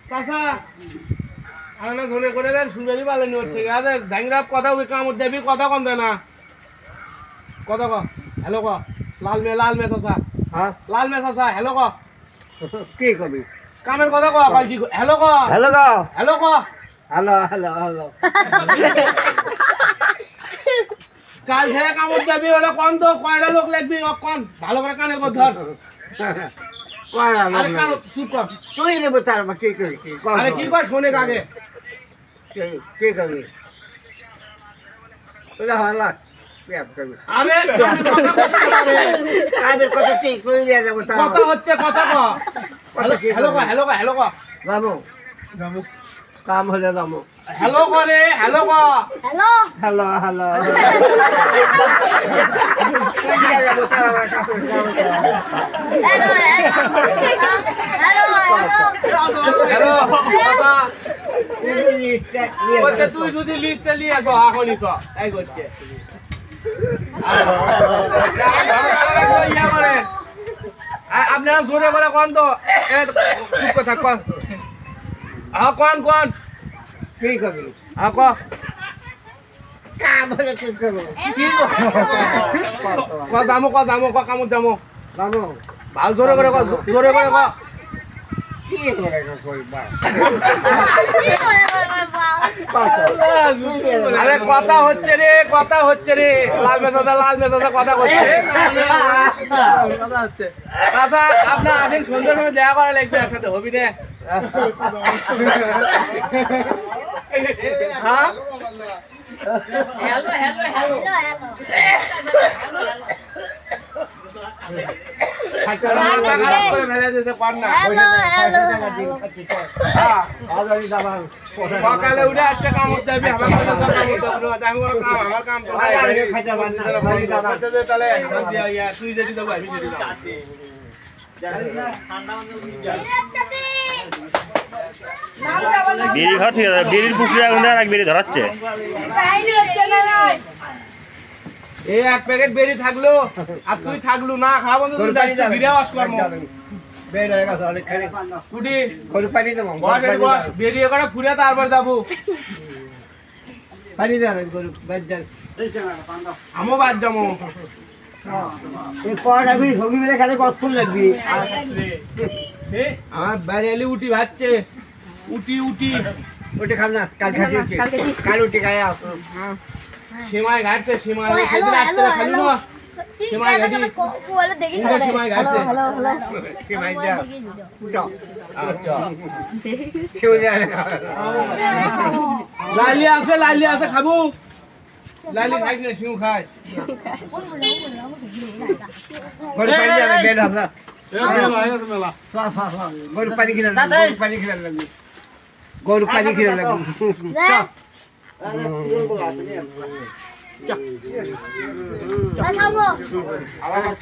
চাচা আরে ধরে করে দেন সুন্দরী পালেনি ওর থেকে আরে ধ্যাংরাপ কথা ওই কামড় দেবি কথা কম দে না কথা ক হ্যালো ক লাল মে চাচা হ্যাঁ লাল মে চাচা হ্যালো ক কি কবি কামের কথা ক কই কি হ্যালো ক হ্যালো গো হ্যালো ক হ্যালো হ্যালো হ্যালো কাল থেকে কামড় দেবি ওরা কোন তো কয়টা লোক লাগবি কোন ভালো করে কানে কর ধর আরে কান চুপ কর তুই নেবো তার কি করি আরে কি কর শোনে কাকে কি কবি তোরা হলা প্যাপ কবি আরে কাদের কথা ঠিক কই দিয়া যাব তা কথা হচ্ছে কথা ক হ্যালো ক যাবো যাবো কাম হলে যাবো হ্যালো করে হ্যালো ক হ্যালো হ্যালো কই দিয়া যাব তার হ্যালো কথা বলছে তুই যদি লিস্টে নিয়ে আসো এখনই চ এই করছে আপনারা জোরে করে কোন তো চুপ করে থাক কোন কি কবি ক কাম হলে কি করবো কি যামো কামত যামো যাবো ভাল জোরে করে জোরে করে কি করে কইবা আরে কথা হচ্ছে রে লাল মেজাজা কথা হচ্ছে আচ্ছা আপনার আসেন সন্ধ্যার সময় দেখা করা লাগবে একসাথে হবি রে হ্যাঁ সকালে উঠে আজকে কামড় দেবি আমার কাম তো তাহলে তুই যেটি দেবো আমি যেটি বেরি ঘর ঠিক আছে বেরির পুকুরে আগুন দেওয়ার আগে বেরি ধরাচ্ছে এই এক প্যাকেট বেরি থাকলো আর তুই থাকলু না খাওয়া বন্ধু তুই ফিরে আস কর্ম বের হয়ে গেছে অনেক খালি উঠি করে পানি দেবো বস বেরিয়ে করে ফুরে তারপর যাবো পানি দেন গরু বাদ দেন আমও বাদ যাবো এই পর আমি ছবি মেরে খালি কতক্ষণ লাগবি আমার বাইরে এলি উঠি ভাবছে উঠি ওটা খাম না কাল খাসি কাল উঠে গায়ে আসো সীমাই ঘাটছে সীমাই সেদিন আসতে খালি না সীমাই ঘাটি সীমাই ঘাটছে সীমাই দেয়া উঠো কেউ যায় লালি আছে খাবো লালি খাই না শিউ খাই গরু পানি যাবে বেড হাসা গরু পানি কিনে লাগবে গরু পানি কিনে লাগবে